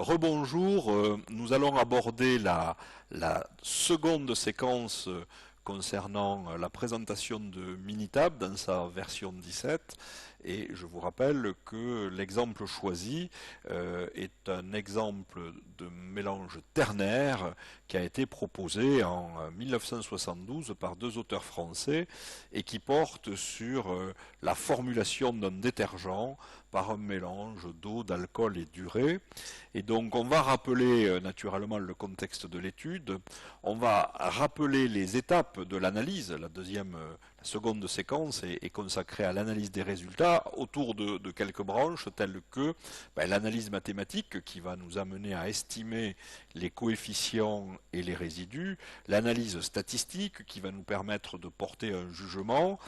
Rebonjour, nous allons aborder la seconde séquence concernant la présentation de Minitab dans sa version 17. Et je vous rappelle que l'exemple choisi est un exemple de mélange ternaire qui a été proposé en 1972 par deux auteurs français et qui porte sur la formulation d'un détergent par un mélange d'eau, d'alcool et d'urée. Et donc on va rappeler naturellement le contexte de l'étude, on va rappeler les étapes de l'analyse. La seconde séquence est consacrée à l'analyse des résultats autour de quelques branches telles que l'analyse mathématique qui va nous amener à estimer les coefficients et les résidus, l'analyse statistique qui va nous permettre de porter un jugement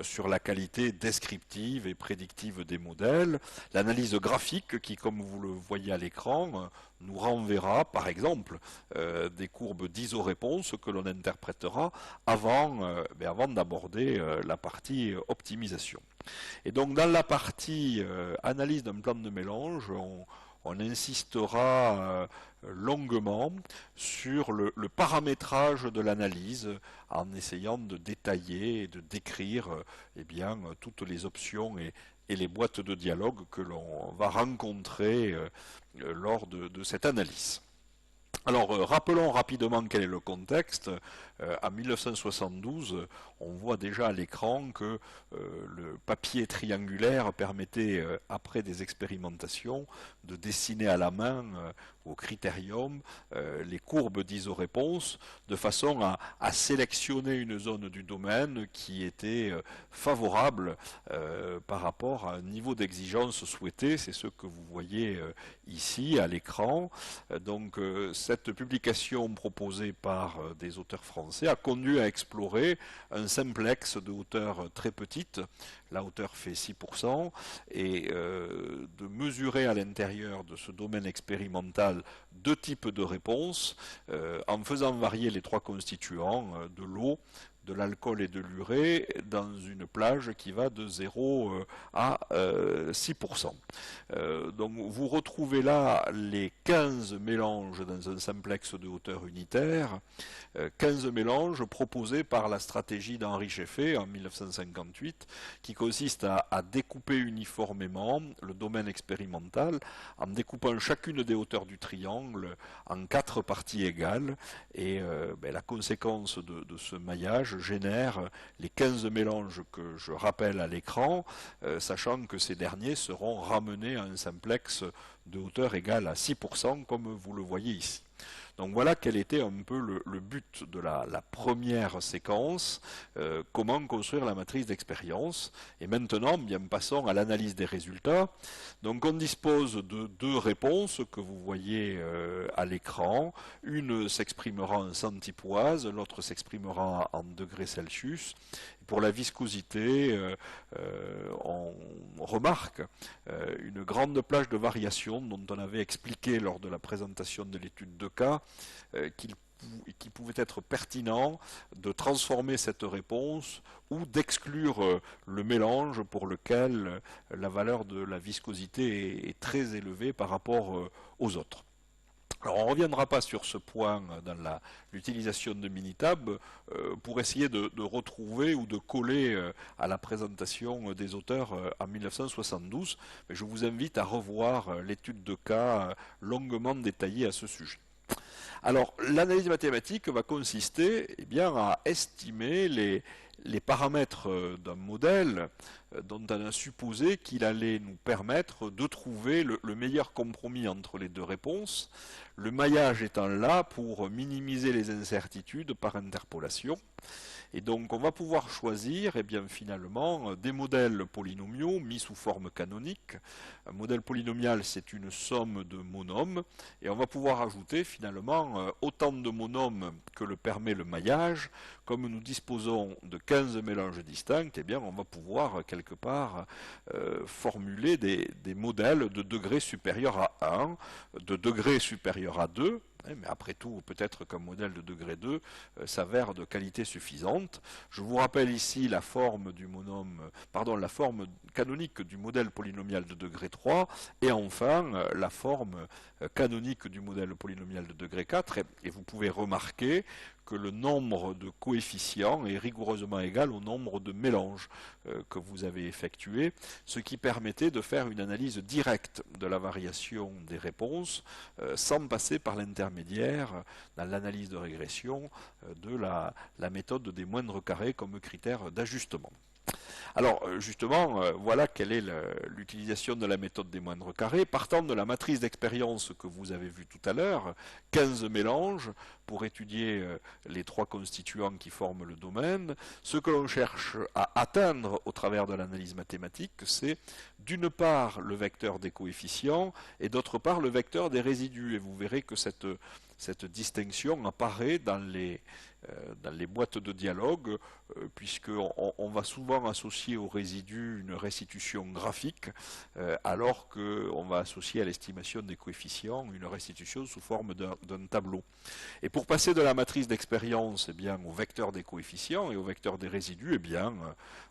sur la qualité descriptive et prédictive des modèles, l'analyse graphique qui, comme vous le voyez à l'écran, nous renverra par exemple des courbes d'isoréponse que l'on interprétera avant d'aborder la partie optimisation. Et donc dans la partie analyse d'un plan de mélange, on insistera longuement sur le paramétrage de l'analyse en essayant de détailler et de décrire toutes les options et les boîtes de dialogue que l'on va rencontrer lors de cette analyse. Alors, rappelons rapidement quel est le contexte. En 1972, on voit déjà à l'écran que le papier triangulaire permettait, après des expérimentations, de dessiner à la main au critérium les courbes d'isoréponse de façon à sélectionner une zone du domaine qui était favorable par rapport à un niveau d'exigence souhaité. C'est ce que vous voyez ici à l'écran. Donc, cette publication proposée par des auteurs français a conduit à explorer un simplex de hauteur très petite, la hauteur fait 6%, et de mesurer à l'intérieur de ce domaine expérimental deux types de réponses en faisant varier les trois constituants de l'eau, de l'alcool et de l'urée dans une plage qui va de 0 à 6%. Donc vous retrouvez là les 15 mélanges dans un simplex de hauteur unitaire, 15 mélanges proposés par la stratégie d'Henri Scheffé en 1958 qui consiste à découper uniformément le domaine expérimental en découpant chacune des hauteurs du triangle en 4 parties égales et la conséquence de ce maillage génère les 15 mélanges que je rappelle à l'écran, sachant que ces derniers seront ramenés à un simplex de hauteur égale à 6%, comme vous le voyez ici. Donc voilà quel était un peu le but de la première séquence, comment construire la matrice d'expérience. Et maintenant, bien passons à l'analyse des résultats. Donc on dispose de deux réponses que vous voyez à l'écran. Une s'exprimera en centipoise, l'autre s'exprimera en degrés Celsius. Pour la viscosité, on remarque une grande plage de variation dont on avait expliqué lors de la présentation de l'étude de cas qu'il pouvait être pertinent de transformer cette réponse ou d'exclure le mélange pour lequel la valeur de la viscosité est très élevée par rapport aux autres. Alors on ne reviendra pas sur ce point dans l'utilisation de Minitab pour essayer de retrouver ou de coller à la présentation des auteurs en 1972, mais je vous invite à revoir l'étude de cas longuement détaillée à ce sujet. Alors l'analyse mathématique va consister à estimer les paramètres d'un modèle dont on a supposé qu'il allait nous permettre de trouver le meilleur compromis entre les deux réponses, le maillage étant là pour minimiser les incertitudes par interpolation. Et donc on va pouvoir choisir finalement des modèles polynomiaux mis sous forme canonique. Un modèle polynomial, c'est une somme de monômes, et on va pouvoir ajouter finalement autant de monômes que le permet le maillage. Comme nous disposons de 15 mélanges distincts, on va pouvoir quelque part formuler des modèles de degré supérieur à 1, de degré supérieur à 2, Mais après tout, peut-être qu'un modèle de degré 2 s'avère de qualité suffisante. Je vous rappelle ici la forme du la forme canonique du modèle polynomial de degré 3 et enfin la forme canonique du modèle polynomial de degré 4. Et vous pouvez remarquer que le nombre de coefficients est rigoureusement égal au nombre de mélanges que vous avez effectués, ce qui permettait de faire une analyse directe de la variation des réponses sans passer par l'intermédiaire dans l'analyse de régression de la méthode des moindres carrés comme critère d'ajustement. Alors justement, voilà quelle est l'utilisation de la méthode des moindres carrés. Partant de la matrice d'expérience que vous avez vue tout à l'heure, 15 mélanges pour étudier les 3 constituants qui forment le domaine, ce que l'on cherche à atteindre au travers de l'analyse mathématique, c'est d'une part le vecteur des coefficients et d'autre part le vecteur des résidus. Et vous verrez que cette distinction apparaît dans les boîtes de dialogue, puisqu'on va souvent associer au résidu une restitution graphique, alors qu'on va associer à l'estimation des coefficients une restitution sous forme d'un tableau. Et pour passer de la matrice d'expérience au vecteur des coefficients et au vecteur des résidus,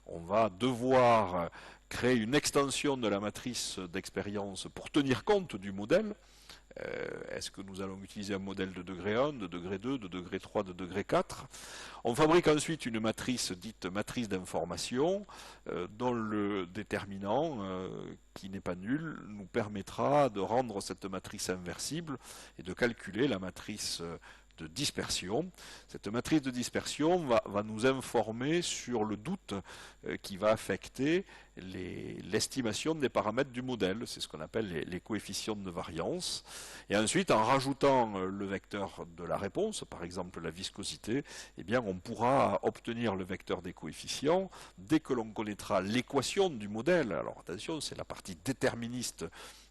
on va devoir créer une extension de la matrice d'expérience pour tenir compte du modèle. Est-ce que nous allons utiliser un modèle de degré 1, de degré 2, de degré 3, de degré 4? On fabrique ensuite une matrice dite matrice d'information dont le déterminant, qui n'est pas nul, nous permettra de rendre cette matrice inversible et de calculer la matrice de dispersion. Cette matrice de dispersion va nous informer sur le doute qui va affecter l'estimation des paramètres du modèle. C'est ce qu'on appelle les coefficients de variance. Et ensuite, en rajoutant le vecteur de la réponse, par exemple la viscosité, on pourra obtenir le vecteur des coefficients dès que l'on connaîtra l'équation du modèle. Alors attention, c'est la partie déterministe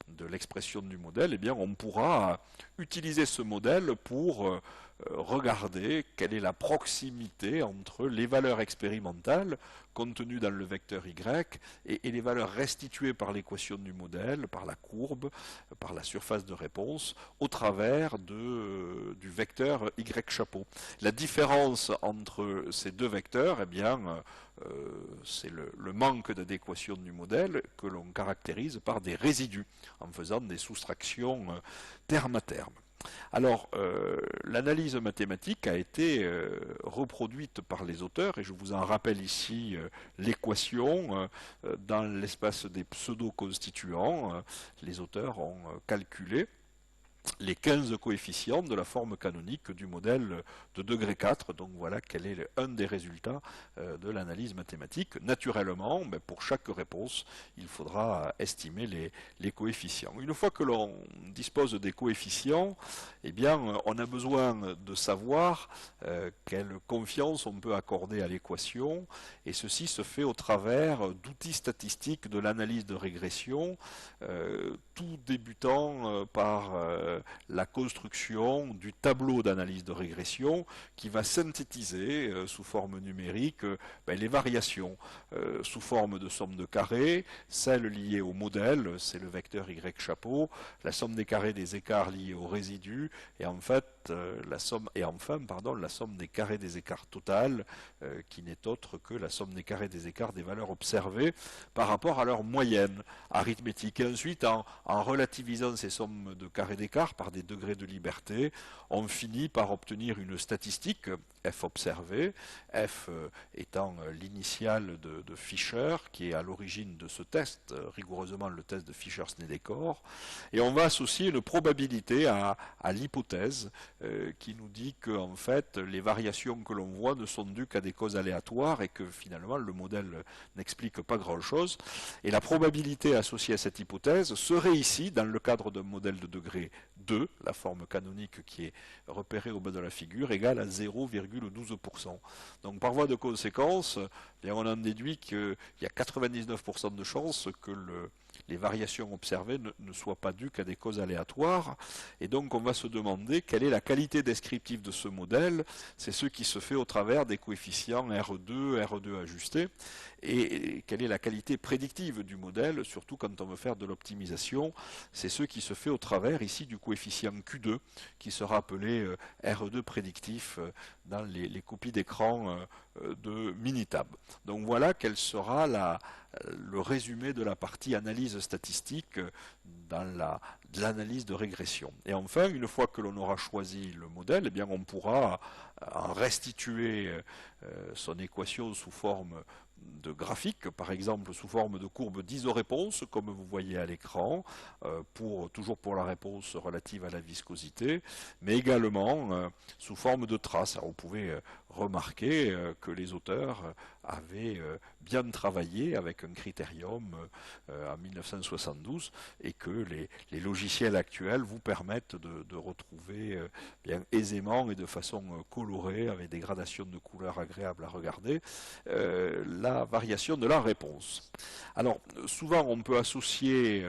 de l'expression du modèle. On pourra utiliser ce modèle pour regarder quelle est la proximité entre les valeurs expérimentales contenues dans le vecteur y et les valeurs restituées par l'équation du modèle, par la courbe, par la surface de réponse, au travers du vecteur y chapeau. La différence entre ces deux vecteurs, c'est le manque d'adéquation du modèle que l'on caractérise par des résidus, en faisant des soustractions terme à terme. Alors, l'analyse mathématique a été reproduite par les auteurs, et je vous en rappelle ici l'équation dans l'espace des pseudo-constituants. Les auteurs ont calculé les 15 coefficients de la forme canonique du modèle de degré 4. Donc voilà quel est un des résultats de l'analyse mathématique. Naturellement, pour chaque réponse, il faudra estimer les coefficients. Une fois que l'on dispose des coefficients, on a besoin de savoir quelle confiance on peut accorder à l'équation, et ceci se fait au travers d'outils statistiques de l'analyse de régression, tout débutant par la construction du tableau d'analyse de régression qui va synthétiser sous forme numérique les variations sous forme de somme de carrés, celles liées au modèle, c'est le vecteur y chapeau, la somme des carrés des écarts liés aux résidus, et la somme des carrés des écarts total, qui n'est autre que la somme des carrés des écarts des valeurs observées par rapport à leur moyenne arithmétique. Et ensuite, en relativisant ces sommes de carrés d'écart par des degrés de liberté, on finit par obtenir une statistique, f observé, f étant l'initiale de Fisher, qui est à l'origine de ce test, rigoureusement le test de Fisher-Snedecor, et on va associer une probabilité à l'hypothèse qui nous dit que en fait les variations que l'on voit ne sont dues qu'à des causes aléatoires et que finalement le modèle n'explique pas grand-chose. Et la probabilité associée à cette hypothèse serait ici, dans le cadre d'un modèle de degré 2, la forme canonique qui est repérée au bas de la figure, égale à 0,12%. Donc par voie de conséquence, on en déduit qu'il y a 99% de chances que les variations observées ne soient pas dues qu'à des causes aléatoires. Et donc on va se demander quelle est la qualité descriptive de ce modèle. C'est ce qui se fait au travers des coefficients R2, R2 ajustés. Et quelle est la qualité prédictive du modèle, surtout quand on veut faire de l'optimisation. C'est ce qui se fait au travers ici du coefficient Q2, qui sera appelé R2 prédictif dans les copies d'écran de Minitab. Donc voilà quel sera le résumé de la partie analyse statistique dans l'analyse de régression. Et enfin, une fois que l'on aura choisi le modèle, eh bien on pourra en restituer son équation sous forme de graphique, par exemple sous forme de courbe d'isoréponse, comme vous voyez à l'écran, toujours pour la réponse relative à la viscosité, mais également sous forme de traces. Alors vous pouvez remarquer que les auteurs avaient bien travaillé avec un critérium en 1972 et que les logiciels actuels vous permettent de retrouver bien aisément et de façon colorée, avec des gradations de couleurs agréables à regarder, la variation de la réponse. Alors, souvent on peut associer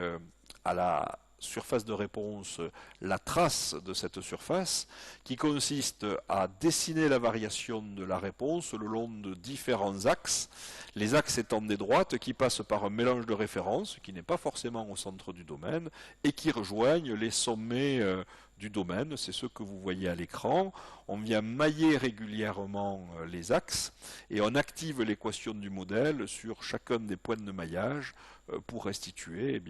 à la surface de réponse la trace de cette surface qui consiste à dessiner la variation de la réponse le long de différents axes, les axes étant des droites qui passent par un mélange de références qui n'est pas forcément au centre du domaine et qui rejoignent les sommets du domaine, c'est ce que vous voyez à l'écran. On vient mailler régulièrement les axes et on active l'équation du modèle sur chacun des points de maillage pour restituer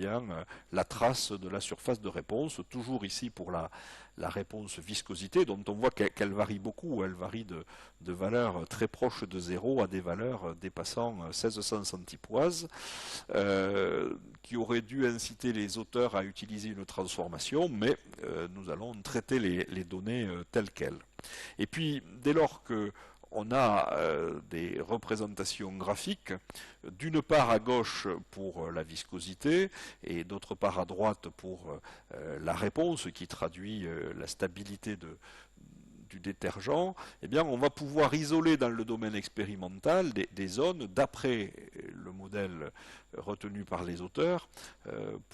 la trace de la surface de réponse, toujours ici pour la réponse viscosité, dont on voit qu'elle varie beaucoup, elle varie de valeurs très proches de 0 à des valeurs dépassant 1600 centipoises, qui auraient dû inciter les auteurs à utiliser une transformation, mais nous allons traiter les données telles quelles. Et puis, dès lors que on a des représentations graphiques, d'une part à gauche pour la viscosité et d'autre part à droite pour la réponse qui traduit la stabilité du détergent, eh bien on va pouvoir isoler dans le domaine expérimental des zones d'après le modèle retenu par les auteurs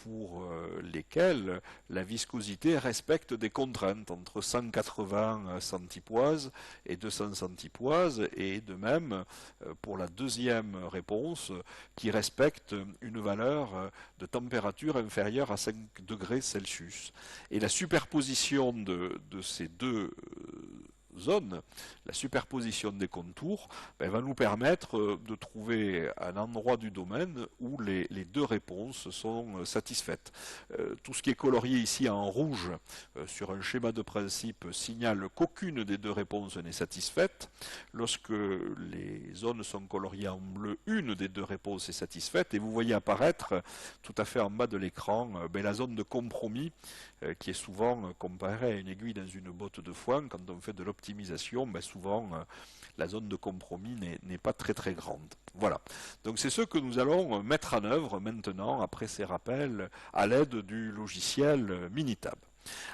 pour lesquelles la viscosité respecte des contraintes entre 180 centipoises et 200 centipoises, et de même pour la deuxième réponse qui respecte une valeur de température inférieure à 5 degrés Celsius. Et la superposition de ces deux zones, la superposition des contours, va nous permettre de trouver un endroit du domaine où les deux réponses sont satisfaites. Tout ce qui est colorié ici en rouge sur un schéma de principe signale qu'aucune des deux réponses n'est satisfaite. Lorsque les zones sont coloriées en bleu, une des deux réponses est satisfaite, et vous voyez apparaître tout à fait en bas de l'écran la zone de compromis qui est souvent comparée à une aiguille dans une botte de foin. Quand on fait de l'optimisation, souvent la zone de compromis n'est pas très très grande. Voilà, donc c'est ce que nous allons mettre en œuvre maintenant après ces rappels à l'aide du logiciel Minitab.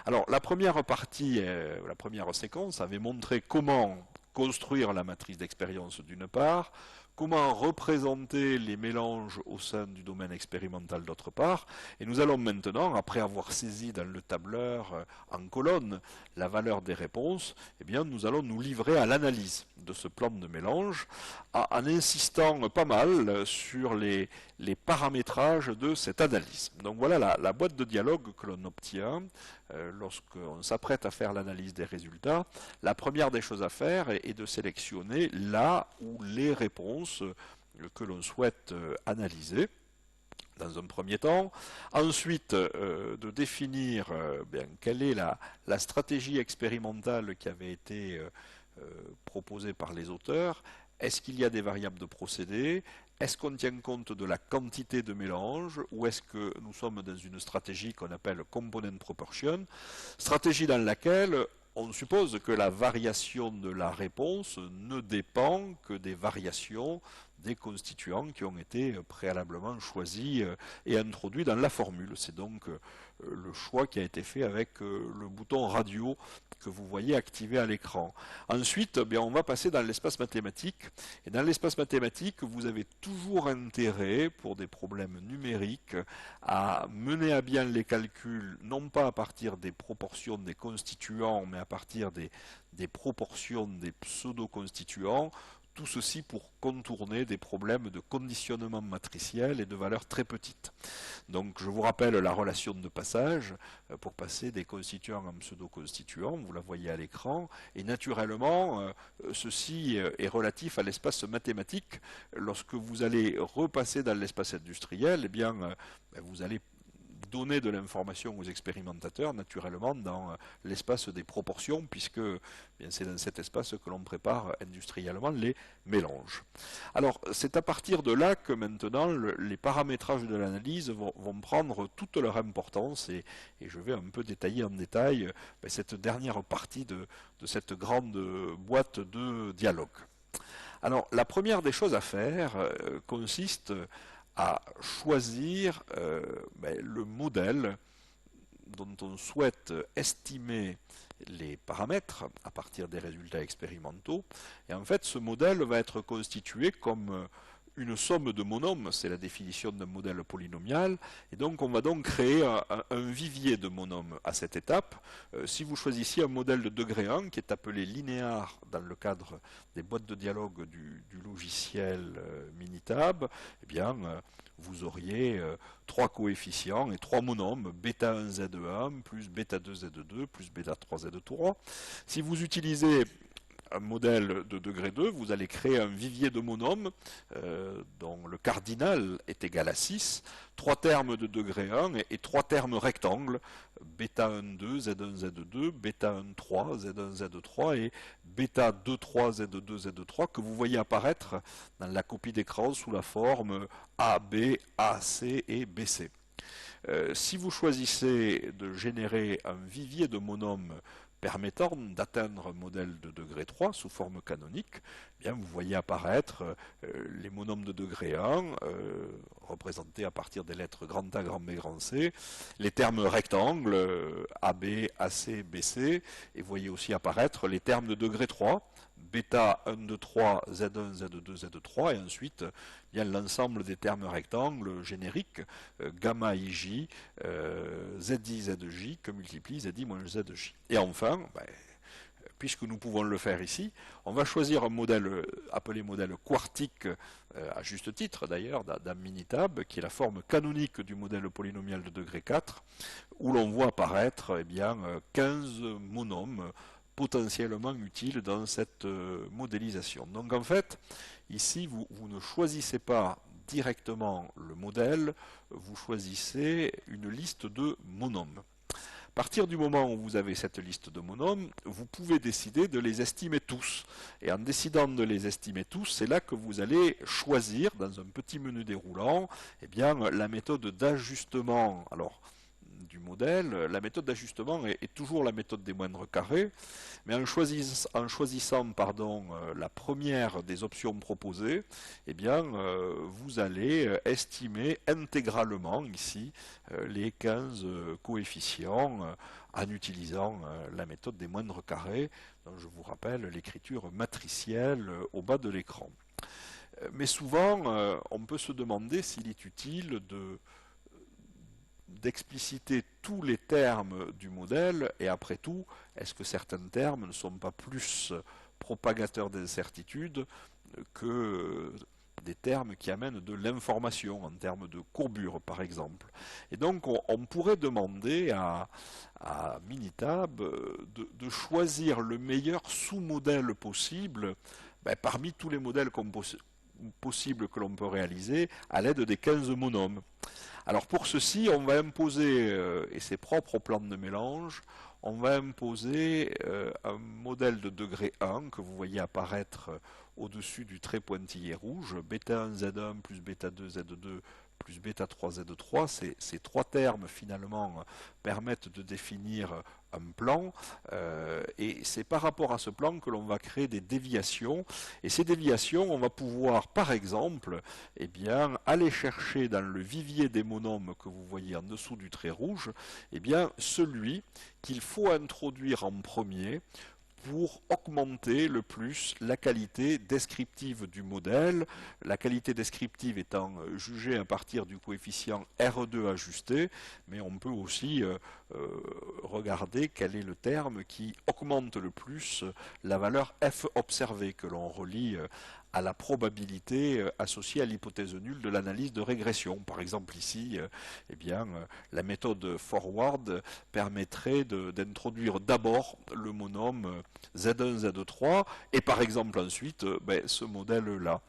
Alors la première partie, la première séquence avait montré comment construire la matrice d'expérience d'une part, comment représenter les mélanges au sein du domaine expérimental d'autre part, et nous allons maintenant, après avoir saisi dans le tableur en colonne la valeur des réponses, nous allons nous livrer à l'analyse de ce plan de mélange en insistant pas mal sur les paramétrages de cette analyse. Donc voilà la boîte de dialogue que l'on obtient lorsqu'on s'apprête à faire l'analyse des résultats. La première des choses à faire est de sélectionner là où les réponses que l'on souhaite analyser dans un premier temps. Ensuite, de définir quelle est la stratégie expérimentale qui avait été proposée par les auteurs. Est-ce qu'il y a des variables de procédé? Est-ce qu'on tient compte de la quantité de mélange, ou est-ce que nous sommes dans une stratégie qu'on appelle component proportion, stratégie dans laquelle on suppose que la variation de la réponse ne dépend que des variations des constituants qui ont été préalablement choisis et introduits dans la formule. C'est donc le choix qui a été fait avec le bouton radio que vous voyez activé à l'écran. Ensuite, bien, on va passer dans l'espace mathématique. Et dans l'espace mathématique, vous avez toujours intérêt, pour des problèmes numériques, à mener à bien les calculs, non pas à partir des proportions des constituants, mais à partir des proportions des pseudo-constituants. Tout ceci pour contourner des problèmes de conditionnement matriciel et de valeurs très petites. Donc je vous rappelle la relation de passage pour passer des constituants en pseudo-constituants, vous la voyez à l'écran, et naturellement ceci est relatif à l'espace mathématique. Lorsque vous allez repasser dans l'espace industriel, eh bien vous allez donner de l'information aux expérimentateurs, naturellement, dans l'espace des proportions, puisque c'est dans cet espace que l'on prépare industriellement les mélanges. Alors, c'est à partir de là que maintenant, les paramétrages de l'analyse vont prendre toute leur importance, et je vais un peu détailler en détail cette dernière partie de cette grande boîte de dialogue. Alors, la première des choses à faire consiste à choisir le modèle dont on souhaite estimer les paramètres à partir des résultats expérimentaux. Et en fait, ce modèle va être constitué comme une somme de monômes, c'est la définition d'un modèle polynomial, et donc on va donc créer un vivier de monômes à cette étape. Si vous choisissiez un modèle de degré 1 qui est appelé linéaire dans le cadre des boîtes de dialogue du logiciel Minitab, eh bien vous auriez 3 coefficients et 3 monômes, bêta 1 Z1 plus bêta 2 Z2 plus bêta 3 Z3. Si vous utilisez un modèle de degré 2, vous allez créer un vivier de monômes dont le cardinal est égal à 6, 3 termes de degré 1 et 3 termes rectangles, bêta 1, 2, Z1, Z2, bêta 1, 3, Z1, Z3 et bêta 2, 3, Z2, Z3 que vous voyez apparaître dans la copie d'écran sous la forme AB, AC et BC. Si vous choisissez de générer un vivier de monômes permettant d'atteindre un modèle de degré 3 sous forme canonique, eh bien vous voyez apparaître les monômes de degré 1 représentés à partir des lettres grand A, grand B, grand C, les termes rectangles AB, AC, BC, et vous voyez aussi apparaître les termes de degré 3, bêta 1, 2, 3, Z1, Z2, Z3, et ensuite il y a l'ensemble des termes rectangles génériques, gamma IJ, ZI, ZJ, que multiplie ZI moins ZJ. Et enfin, puisque nous pouvons le faire ici, on va choisir un modèle appelé modèle quartique, à juste titre d'ailleurs, dans Minitab, qui est la forme canonique du modèle polynomial de degré 4, où l'on voit apparaître 15 monômes potentiellement utiles dans cette modélisation. Donc en fait, ici, vous ne choisissez pas directement le modèle, vous choisissez une liste de monômes. À partir du moment où vous avez cette liste de monômes, vous pouvez décider de les estimer tous. Et en décidant de les estimer tous, c'est là que vous allez choisir, dans un petit menu déroulant, la méthode d'ajustement. Alors, du modèle, la méthode d'ajustement est toujours la méthode des moindres carrés, mais en choisissant la première des options proposées, vous allez estimer intégralement ici les 15 coefficients en utilisant la méthode des moindres carrés, dont je vous rappelle l'écriture matricielle au bas de l'écran. Mais souvent, on peut se demander s'il est utile d'expliciter tous les termes du modèle, et après tout, est-ce que certains termes ne sont pas plus propagateurs d'incertitude que des termes qui amènent de l'information, en termes de courbure par exemple. Et donc on pourrait demander à Minitab de choisir le meilleur sous-modèle possible parmi tous les modèles possibles que l'on peut réaliser à l'aide des 15 monômes. Alors pour ceci, on va imposer, et c'est propre au plan de mélange, on va imposer un modèle de degré 1 que vous voyez apparaître au-dessus du trait pointillé rouge, bêta 1 Z1 plus bêta 2 Z2 plus bêta 3z3, ces trois termes finalement permettent de définir un plan, et c'est par rapport à ce plan que l'on va créer des déviations, et ces déviations, on va pouvoir par exemple eh bien, aller chercher dans le vivier des monômes que vous voyez en dessous du trait rouge, eh bien, celui qu'il faut introduire en premier pour augmenter le plus la qualité descriptive du modèle, la qualité descriptive étant jugée à partir du coefficient R2 ajusté, mais on peut aussi regarder quel est le terme qui augmente le plus la valeur F observée, que l'on relie à la probabilité associée à l'hypothèse nulle de l'analyse de régression. Par exemple ici, eh bien, la méthode forward permettrait d'introduire d'abord le monôme Z1, Z3 et par exemple ensuite ce modèle-là.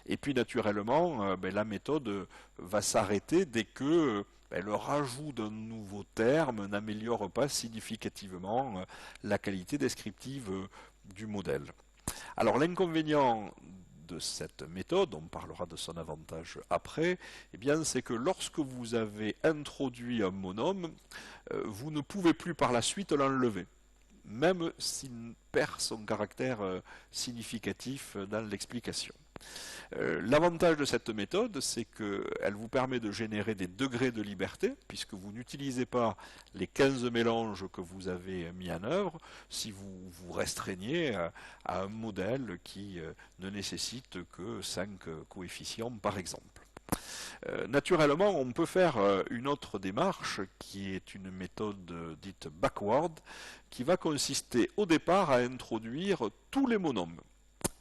Et puis naturellement, la méthode va s'arrêter dès que le rajout d'un nouveau terme n'améliore pas significativement la qualité descriptive du modèle. Alors l'inconvénient de cette méthode, on parlera de son avantage après, eh bien c'est que lorsque vous avez introduit un monôme, vous ne pouvez plus par la suite l'enlever, même s'il perd son caractère significatif dans l'explication. L'avantage de cette méthode, c'est qu'elle vous permet de générer des degrés de liberté, puisque vous n'utilisez pas les 15 mélanges que vous avez mis en œuvre, si vous vous restreignez à un modèle qui ne nécessite que 5 coefficients par exemple. Naturellement, on peut faire une autre démarche qui est une méthode dite backward, qui va consister au départ à introduire tous les monômes.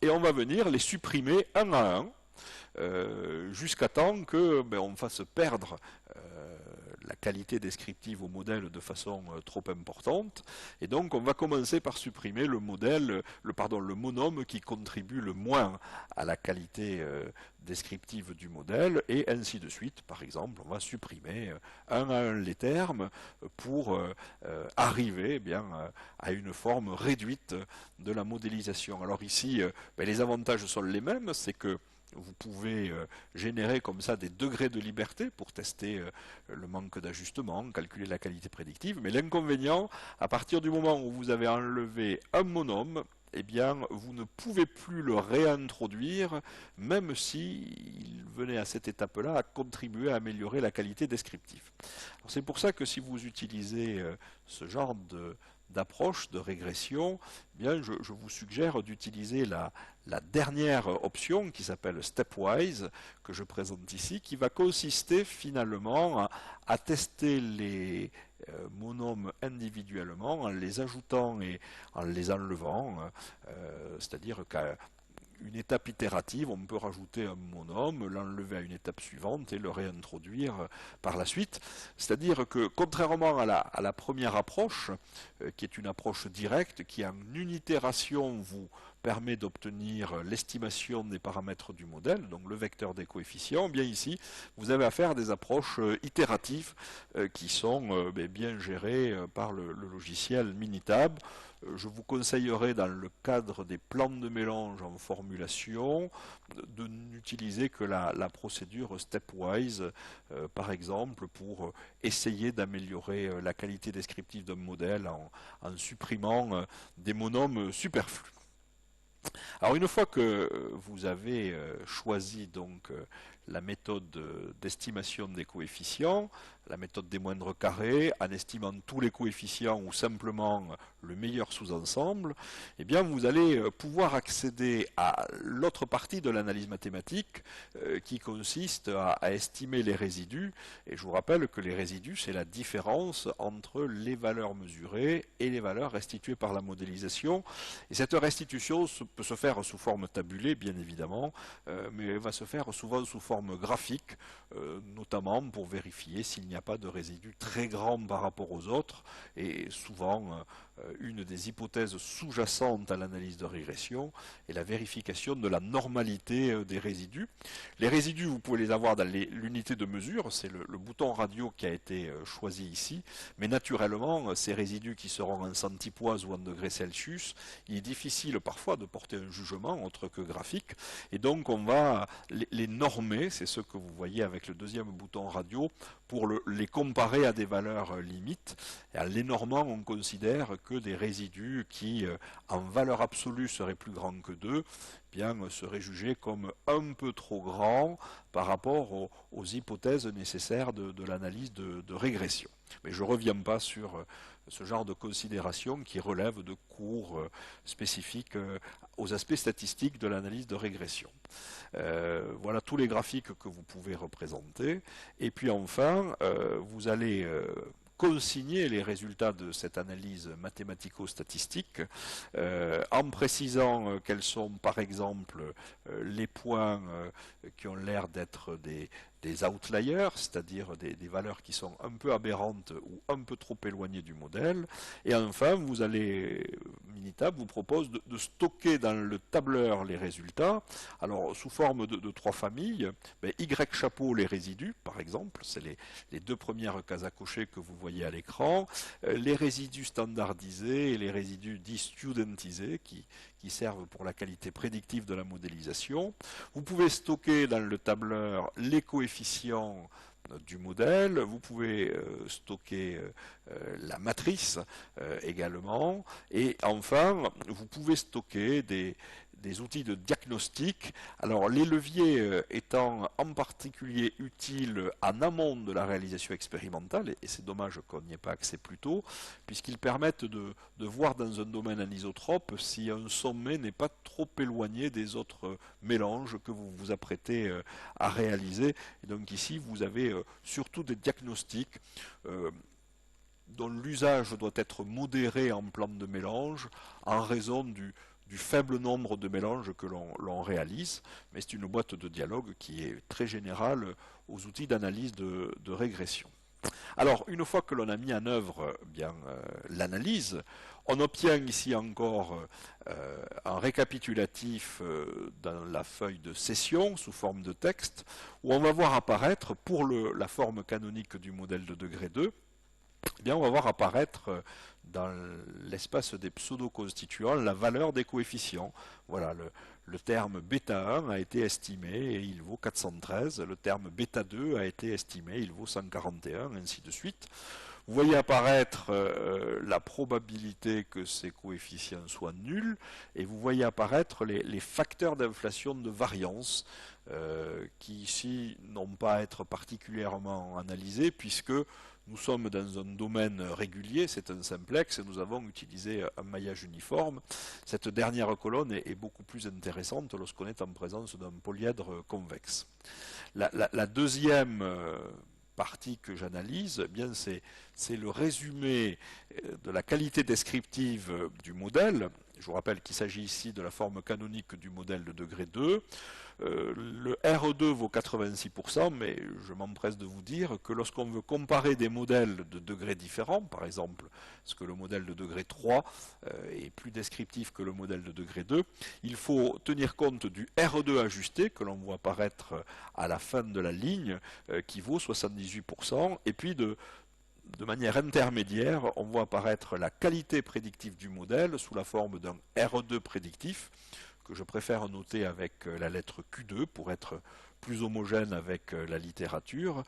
Et on va venir les supprimer un à un, jusqu'à temps que on fasse perdre la qualité descriptive au modèle de façon trop importante. Et donc on va commencer par supprimer le monôme qui contribue le moins à la qualité descriptive du modèle, et ainsi de suite. Par exemple, on va supprimer un à un les termes pour arriver à une forme réduite de la modélisation. Alors ici, les avantages sont les mêmes, c'est que vous pouvez générer comme ça des degrés de liberté pour tester le manque d'ajustement, calculer la qualité prédictive, mais l'inconvénient, à partir du moment où vous avez enlevé un monôme, eh bien, vous ne pouvez plus le réintroduire, même s'il venait à cette étape-là à contribuer à améliorer la qualité descriptive. C'est pour ça que si vous utilisez ce genre d'approche de régression, eh bien, je vous suggère d'utiliser la dernière option qui s'appelle Stepwise, que je présente ici, qui va consister finalement à tester les monômes individuellement en les ajoutant et en les enlevant, c'est-à-dire qu'à une étape itérative, on peut rajouter un monôme, l'enlever à une étape suivante et le réintroduire par la suite. C'est-à-dire que, contrairement à la première approche, qui est une approche directe, qui en une itération vous permet d'obtenir l'estimation des paramètres du modèle, donc le vecteur des coefficients, bien ici, vous avez affaire à des approches itératives qui sont bien gérées par le logiciel Minitab. Je vous conseillerais, dans le cadre des plans de mélange en formulation, de n'utiliser que la procédure stepwise, par exemple, pour essayer d'améliorer la qualité descriptive d'un modèle en supprimant des monômes superflus. Alors une fois que vous avez choisi donc la méthode d'estimation des coefficients, la méthode des moindres carrés, en estimant tous les coefficients ou simplement le meilleur sous-ensemble, eh bien vous allez pouvoir accéder à l'autre partie de l'analyse mathématique qui consiste à estimer les résidus. Et je vous rappelle que les résidus, c'est la différence entre les valeurs mesurées et les valeurs restituées par la modélisation. Et cette restitution peut se faire sous forme tabulée, bien évidemment, mais elle va se faire souvent sous forme graphique, notamment pour vérifier s'il n'y a pas de résidus très grands par rapport aux autres, et souvent une des hypothèses sous-jacentes à l'analyse de régression est la vérification de la normalité des résidus. Les résidus, vous pouvez les avoir dans l'unité de mesure, c'est le bouton radio qui a été choisi ici, mais naturellement, ces résidus qui seront en centipoise ou en degrés Celsius, il est difficile parfois de porter un jugement autre que graphique, et donc on va les normer, c'est ce que vous voyez avec le deuxième bouton radio, pour les comparer à des valeurs limites. Et en les normant, on considère que des résidus qui, en valeur absolue, seraient plus grands que 2, bien, seraient jugés comme un peu trop grands par rapport aux hypothèses nécessaires de l'analyse de régression. Mais je ne reviens pas sur ce genre de considérations qui relèvent de cours spécifiques aux aspects statistiques de l'analyse de régression. Voilà tous les graphiques que vous pouvez représenter. Et puis enfin, vous allez consigner les résultats de cette analyse mathématico-statistique en précisant quels sont par exemple les points qui ont l'air d'être des outliers, c'est-à-dire des valeurs qui sont un peu aberrantes ou un peu trop éloignées du modèle. Et enfin, Minitab vous propose de stocker dans le tableur les résultats, alors sous forme de 3 familles. Y chapeau les résidus, par exemple, c'est les 2 premières cases à cocher que vous voyez à l'écran, les résidus standardisés et les résidus dits studentisés qui servent pour la qualité prédictive de la modélisation. Vous pouvez stocker dans le tableur les coefficients du modèle, vous pouvez stocker la matrice également, et enfin vous pouvez stocker des outils de diagnostic. Alors les leviers étant en particulier utiles en amont de la réalisation expérimentale, et c'est dommage qu'on n'y ait pas accès plus tôt, puisqu'ils permettent de voir dans un domaine anisotrope si un sommet n'est pas trop éloigné des autres mélanges que vous vous apprêtez à réaliser. Et donc ici vous avez surtout des diagnostics dont l'usage doit être modéré en plan de mélange en raison du faible nombre de mélanges que l'on réalise, mais c'est une boîte de dialogue qui est très générale aux outils d'analyse de régression. Alors, une fois que l'on a mis en œuvre l'analyse, on obtient ici encore un récapitulatif dans la feuille de session sous forme de texte, où on va voir apparaître, pour la forme canonique du modèle de degré 2, on va voir apparaître dans l'espace des pseudo-constituants la valeur des coefficients. Voilà, le terme bêta 1 a été estimé et il vaut 413, le terme bêta 2 a été estimé, il vaut 141, ainsi de suite. Vous voyez apparaître la probabilité que ces coefficients soient nuls, et vous voyez apparaître les facteurs d'inflation de variance qui ici n'ont pas à être particulièrement analysés, puisque nous sommes dans un domaine régulier, c'est un simplex, et nous avons utilisé un maillage uniforme. Cette dernière colonne est beaucoup plus intéressante lorsqu'on est en présence d'un polyèdre convexe. La deuxième partie que j'analyse, c'est le résumé de la qualité descriptive du modèle. Je vous rappelle qu'il s'agit ici de la forme canonique du modèle de degré 2. Le RE2 vaut 86%, mais je m'empresse de vous dire que lorsqu'on veut comparer des modèles de degrés différents, par exemple, parce que le modèle de degré 3 est plus descriptif que le modèle de degré 2, il faut tenir compte du RE2 ajusté, que l'on voit apparaître à la fin de la ligne, qui vaut 78%, et puis de manière intermédiaire, on voit apparaître la qualité prédictive du modèle sous la forme d'un RE2 prédictif, que je préfère noter avec la lettre Q2 pour être plus homogène avec la littérature,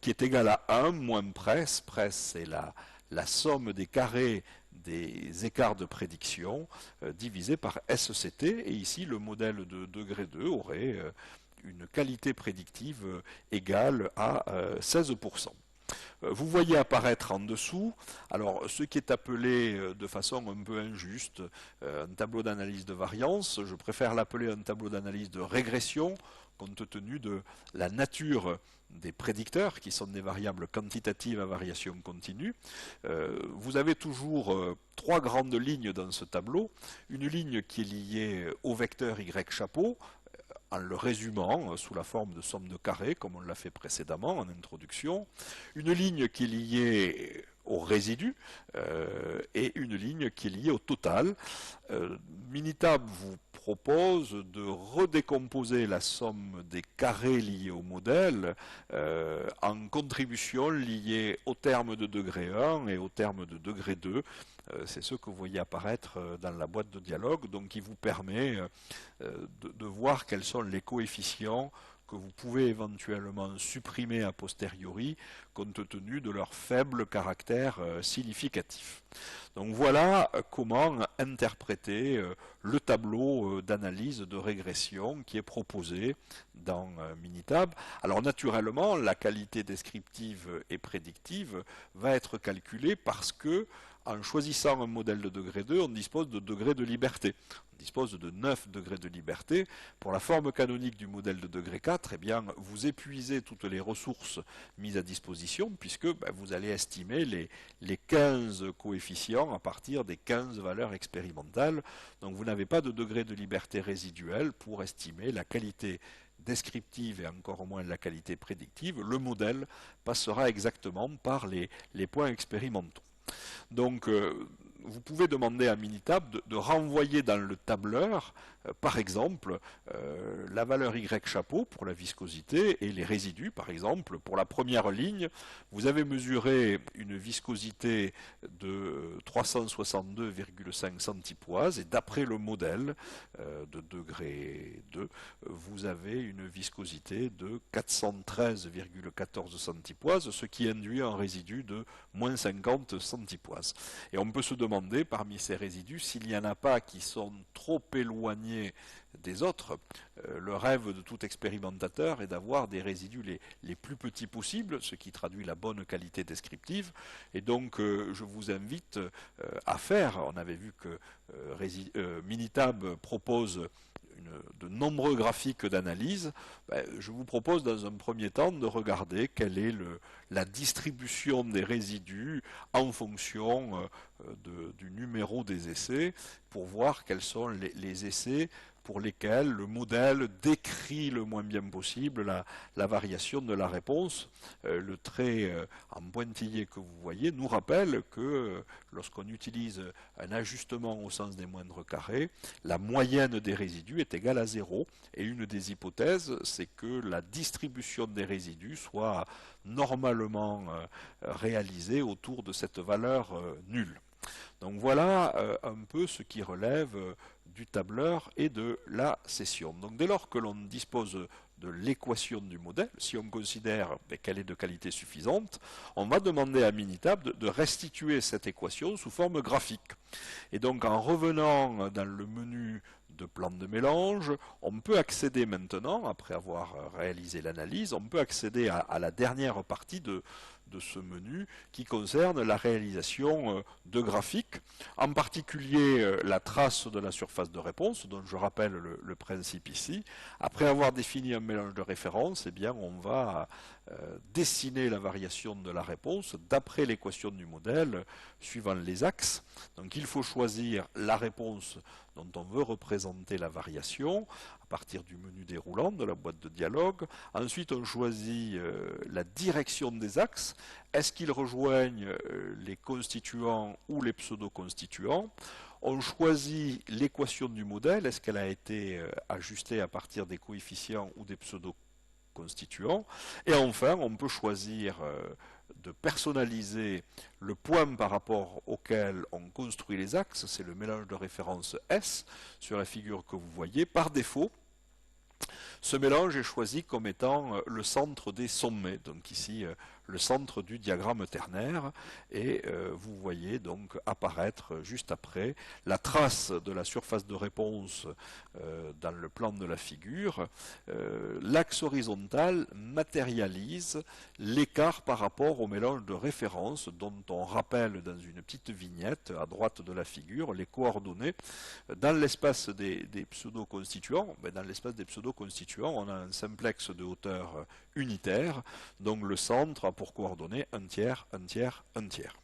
qui est égal à 1 moins presse. Presse, c'est la somme des carrés des écarts de prédiction divisé par SCT, et ici le modèle de degré 2 aurait une qualité prédictive égale à 16%. Vous voyez apparaître en dessous, alors ce qui est appelé de façon un peu injuste un tableau d'analyse de variance, je préfère l'appeler un tableau d'analyse de régression, compte tenu de la nature des prédicteurs, qui sont des variables quantitatives à variation continue. Vous avez toujours 3 grandes lignes dans ce tableau, une ligne qui est liée au vecteur Y chapeau, en le résumant sous la forme de somme de carrés, comme on l'a fait précédemment en introduction, une ligne qui est liée au résidu et une ligne qui est liée au total. Minitab vous propose de redécomposer la somme des carrés liés au modèle en contributions liées au terme de degré 1 et au terme de degré 2. C'est ce que vous voyez apparaître dans la boîte de dialogue, donc qui vous permet de voir quels sont les coefficients que vous pouvez éventuellement supprimer a posteriori compte tenu de leur faible caractère significatif. Donc voilà comment interpréter le tableau d'analyse de régression qui est proposé dans Minitab. Alors naturellement, la qualité descriptive et prédictive va être calculée parce que en choisissant un modèle de degré 2, on dispose de degrés de liberté. On dispose de 9 degrés de liberté. Pour la forme canonique du modèle de degré 4, eh bien, vous épuisez toutes les ressources mises à disposition puisque vous allez estimer les 15 coefficients à partir des 15 valeurs expérimentales. Donc vous n'avez pas de degré de liberté résiduel pour estimer la qualité descriptive et encore moins la qualité prédictive. Le modèle passera exactement par les points expérimentaux. Donc, vous pouvez demander à Minitab de renvoyer dans le tableur, par exemple, la valeur Y chapeau pour la viscosité et les résidus, par exemple. Pour la première ligne, vous avez mesuré une viscosité de 362,5 centipoises et d'après le modèle de degré 2, vous avez une viscosité de 413,14 centipoises, ce qui induit un résidu de moins 50 centipoises. Et on peut se demander parmi ces résidus s'il n'y en a pas qui sont trop éloignés des autres. Le rêve de tout expérimentateur est d'avoir des résidus les plus petits possibles, ce qui traduit la bonne qualité descriptive. Et donc je vous invite à faire, on avait vu que Minitab propose de nombreux graphiques d'analyse, je vous propose dans un premier temps de regarder quelle est la distribution des résidus en fonction du numéro des essais pour voir quels sont les essais pour lesquels le modèle décrit le moins bien possible la variation de la réponse. Le trait en pointillé que vous voyez nous rappelle que lorsqu'on utilise un ajustement au sens des moindres carrés, la moyenne des résidus est égale à 0. Et une des hypothèses, c'est que la distribution des résidus soit normalement réalisée autour de cette valeur nulle. Donc voilà un peu ce qui relève du tableur et de la session. Donc dès lors que l'on dispose de l'équation du modèle, si on considère qu'elle est de qualité suffisante, on va demander à Minitab de restituer cette équation sous forme graphique. Et donc en revenant dans le menu de plan de mélange, on peut accéder maintenant, après avoir réalisé l'analyse, on peut accéder à la dernière partie de ce menu qui concerne la réalisation de graphiques, en particulier la trace de la surface de réponse, dont je rappelle le principe ici. Après avoir défini un mélange de référence, eh bien, on va dessiner la variation de la réponse d'après l'équation du modèle suivant les axes. Donc il faut choisir la réponse dont on veut représenter la variation à partir du menu déroulant de la boîte de dialogue. Ensuite, on choisit la direction des axes. Est-ce qu'ils rejoignent les constituants ou les pseudo-constituants? On choisit l'équation du modèle. Est-ce qu'elle a été ajustée à partir des coefficients ou des pseudo-constituants? Et enfin, on peut choisir de personnaliser le point par rapport auquel on construit les axes. C'est le mélange de référence S sur la figure que vous voyez. Par défaut, ce mélange est choisi comme étant le centre des sommets, donc ici le centre du diagramme ternaire, et vous voyez donc apparaître juste après la trace de la surface de réponse dans le plan de la figure. L'axe horizontal matérialise l'écart par rapport au mélange de référence dont on rappelle dans une petite vignette à droite de la figure les coordonnées. Dans l'espace des pseudo-constituants, dans l'espace des pseudo-constituants, on a un simplex de hauteur unitaire, donc le centre a pour coordonnées 1 tiers, 1 tiers, 1 tiers.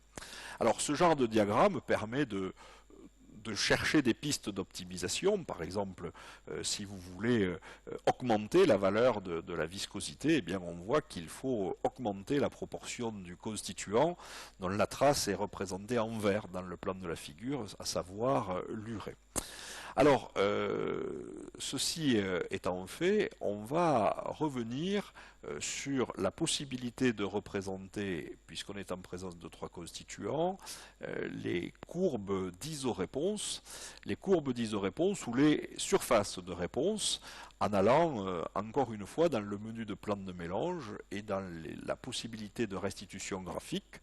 Alors ce genre de diagramme permet de de chercher des pistes d'optimisation. Par exemple, si vous voulez augmenter la valeur de la viscosité, eh bien on voit qu'il faut augmenter la proportion du constituant dont la trace est représentée en vert dans le plan de la figure, à savoir l'urée. Alors, ceci étant fait, on va revenir sur la possibilité de représenter, puisqu'on est en présence de trois constituants, les courbes d'isoréponse, ou les surfaces de réponse, en allant encore une fois dans le menu de plan de mélange et dans la possibilité de restitution graphique,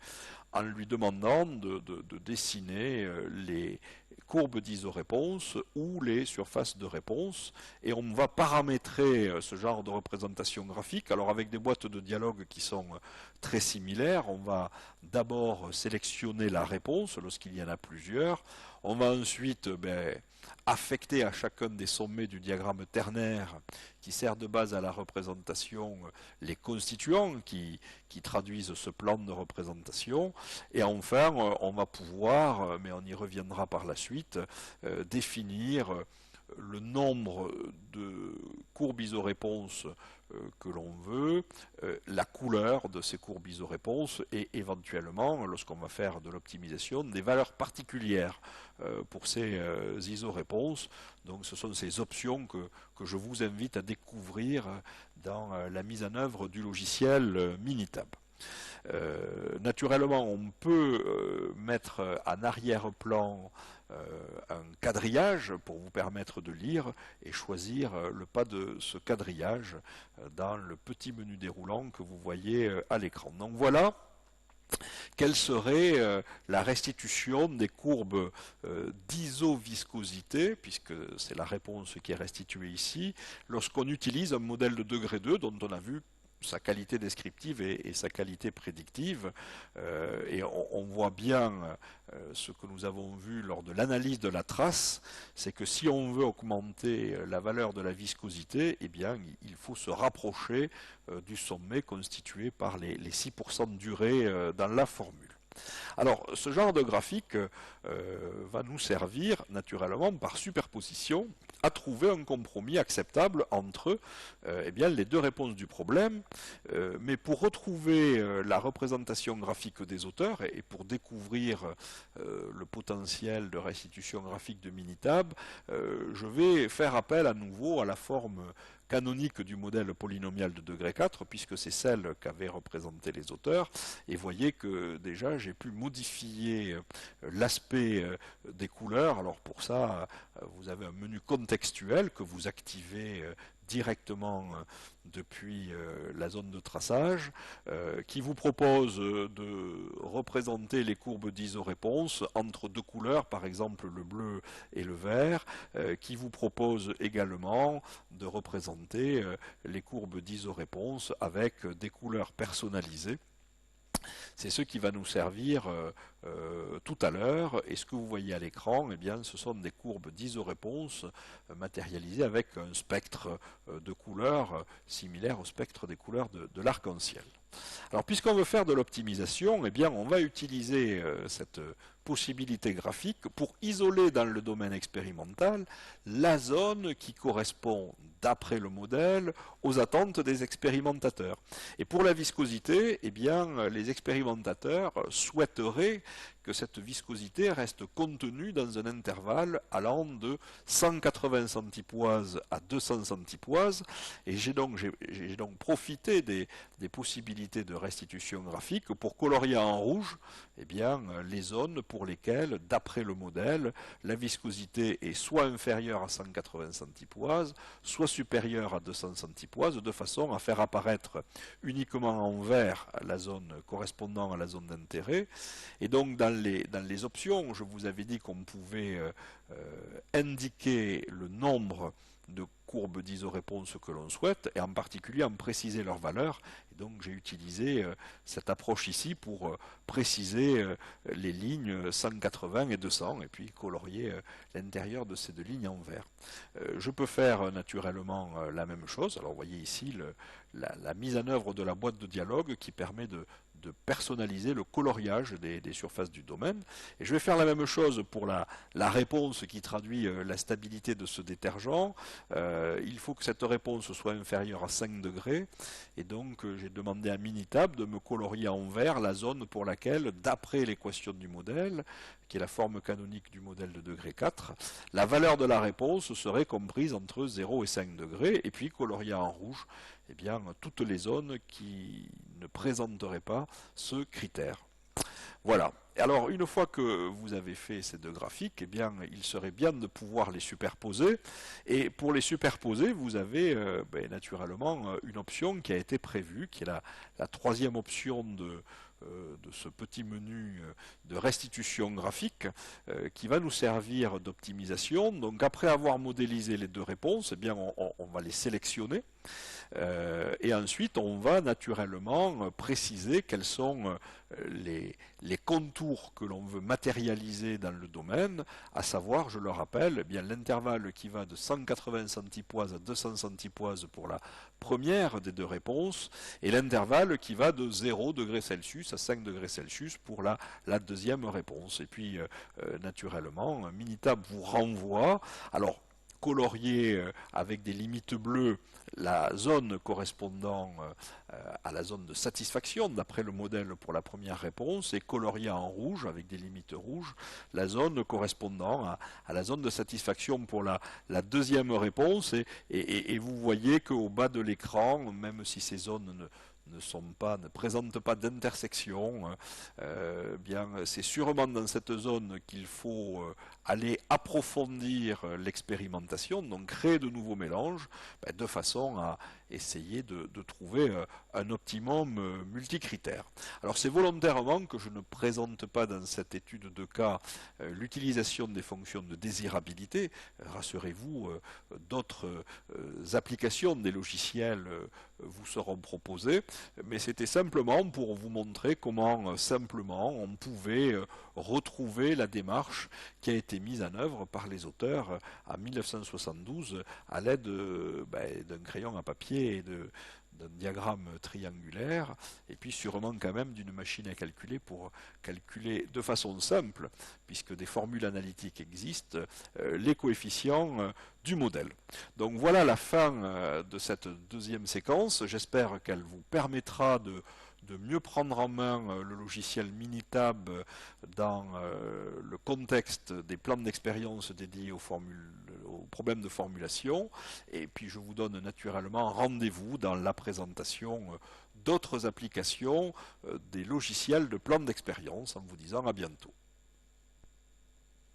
en lui demandant de dessiner les courbes d'isoréponse ou les surfaces de réponse, et on va paramétrer ce genre de représentation graphique. Alors avec des boîtes de dialogue qui sont très similaires, on va d'abord sélectionner la réponse lorsqu'il y en a plusieurs, on va ensuite affecter à chacun des sommets du diagramme ternaire qui sert de base à la représentation les constituants qui traduisent ce plan de représentation, et enfin on va pouvoir, mais on y reviendra par la suite, définir le nombre de courbes isoréponses que l'on veut, la couleur de ces courbes isoréponses et éventuellement, lorsqu'on va faire de l'optimisation, des valeurs particulières pour ces isoréponses. Donc ce sont ces options que je vous invite à découvrir dans la mise en œuvre du logiciel Minitab. Naturellement, on peut mettre en arrière-plan un quadrillage pour vous permettre de lire et choisir le pas de ce quadrillage dans le petit menu déroulant que vous voyez à l'écran. Donc voilà quelle serait la restitution des courbes d'isoviscosité, puisque c'est la réponse qui est restituée ici, lorsqu'on utilise un modèle de degré 2 dont on a vu sa qualité descriptive et sa qualité prédictive, et on voit bien ce que nous avons vu lors de l'analyse de la trace, c'est que si on veut augmenter la valeur de la viscosité, eh bien il faut se rapprocher du sommet constitué par les 6% d'urée dans la formule. Alors, ce genre de graphique va nous servir, naturellement, par superposition, à trouver un compromis acceptable entre les deux réponses du problème. Mais pour retrouver la représentation graphique des auteurs et pour découvrir le potentiel de restitution graphique de Minitab, je vais faire appel à nouveau à la forme canonique du modèle polynomial de degré 4, puisque c'est celle qu'avaient représenté les auteurs, et voyez que déjà j'ai pu modifier l'aspect des couleurs. Alors pour ça, vous avez un menu contextuel que vous activez directement depuis la zone de traçage, qui vous propose de représenter les courbes d'isoréponse entre deux couleurs, par exemple le bleu et le vert, qui vous propose également de représenter les courbes d'isoréponse avec des couleurs personnalisées. C'est ce qui va nous servir tout à l'heure, et ce que vous voyez à l'écran, eh bien, ce sont des courbes d'isoréponse matérialisées avec un spectre de couleurs similaire au spectre des couleurs de l'arc-en-ciel. Alors, puisqu'on veut faire de l'optimisation, eh bien, on va utiliser cette possibilité graphique pour isoler dans le domaine expérimental la zone qui correspond, d'après le modèle, aux attentes des expérimentateurs. Et pour la viscosité, eh bien, les expérimentateurs souhaiteraient que cette viscosité reste contenue dans un intervalle allant de 180 centipoises à 200 centipoises, et j'ai donc profité des possibilités de restitution graphique pour colorier en rouge eh bien, les zones pour lesquelles, d'après le modèle, la viscosité est soit inférieure à 180 centipoises, soit supérieure à 200 centipoises, de façon à faire apparaître uniquement en vert la zone correspondant à la zone d'intérêt. Et donc dans les options, je vous avais dit qu'on pouvait indiquer le nombre de courbes d'isoréponse que l'on souhaite, et en particulier en préciser leur valeur. Et donc j'ai utilisé cette approche ici pour préciser les lignes 180 et 200, et puis colorier l'intérieur de ces deux lignes en vert. Je peux faire naturellement la même chose. Alors vous voyez ici la mise en œuvre de la boîte de dialogue qui permet de de personnaliser le coloriage des surfaces du domaine. Et je vais faire la même chose pour la réponse qui traduit la stabilité de ce détergent. Il faut que cette réponse soit inférieure à 5 degrés. Et donc j'ai demandé à Minitab de me colorier en vert la zone pour laquelle, d'après l'équation du modèle, qui est la forme canonique du modèle de degré 4, la valeur de la réponse serait comprise entre 0 et 5 degrés, et puis colorier en rouge eh bien, toutes les zones qui ne présenteraient pas ce critère. Voilà. Alors, une fois que vous avez fait ces deux graphiques, eh bien, il serait bien de pouvoir les superposer. Et pour les superposer, vous avez naturellement une option qui a été prévue, qui est la troisième option de ce petit menu de restitution graphique qui va nous servir d'optimisation. Donc après avoir modélisé les deux réponses, eh bien on va les sélectionner et ensuite on va naturellement préciser quels sont les contours que l'on veut matérialiser dans le domaine, à savoir, je le rappelle, eh bien l'intervalle qui va de 180 centipoises à 200 centipoises pour la première des deux réponses, et l'intervalle qui va de 0 degrés Celsius à 5 degrés Celsius pour la deuxième réponse. Et puis, naturellement, Minitab vous renvoie, alors, colorier avec des limites bleues la zone correspondant à la zone de satisfaction d'après le modèle pour la première réponse et colorier en rouge avec des limites rouges la zone correspondant à la zone de satisfaction pour la deuxième réponse et vous voyez qu'au bas de l'écran, même si ces zones ne présentent pas d'intersection, bien c'est sûrement dans cette zone qu'il faut aller approfondir l'expérimentation, donc créer de nouveaux mélanges, de façon à essayer de trouver un optimum multicritère. Alors c'est volontairement que je ne présente pas dans cette étude de cas l'utilisation des fonctions de désirabilité. Rassurez-vous, d'autres applications des logiciels vous seront proposées, mais c'était simplement pour vous montrer comment simplement on pouvait retrouver la démarche qui a été mise en œuvre par les auteurs en 1972 à l'aide d'un crayon à papier et d'un diagramme triangulaire, et puis sûrement quand même d'une machine à calculer pour calculer de façon simple, puisque des formules analytiques existent, les coefficients du modèle. Donc voilà la fin de cette deuxième séquence. J'espère qu'elle vous permettra de mieux prendre en main le logiciel Minitab dans le contexte des plans d'expérience dédiés aux problèmes de formulation. Et puis je vous donne naturellement rendez-vous dans la présentation d'autres applications des logiciels de plans d'expérience en vous disant à bientôt.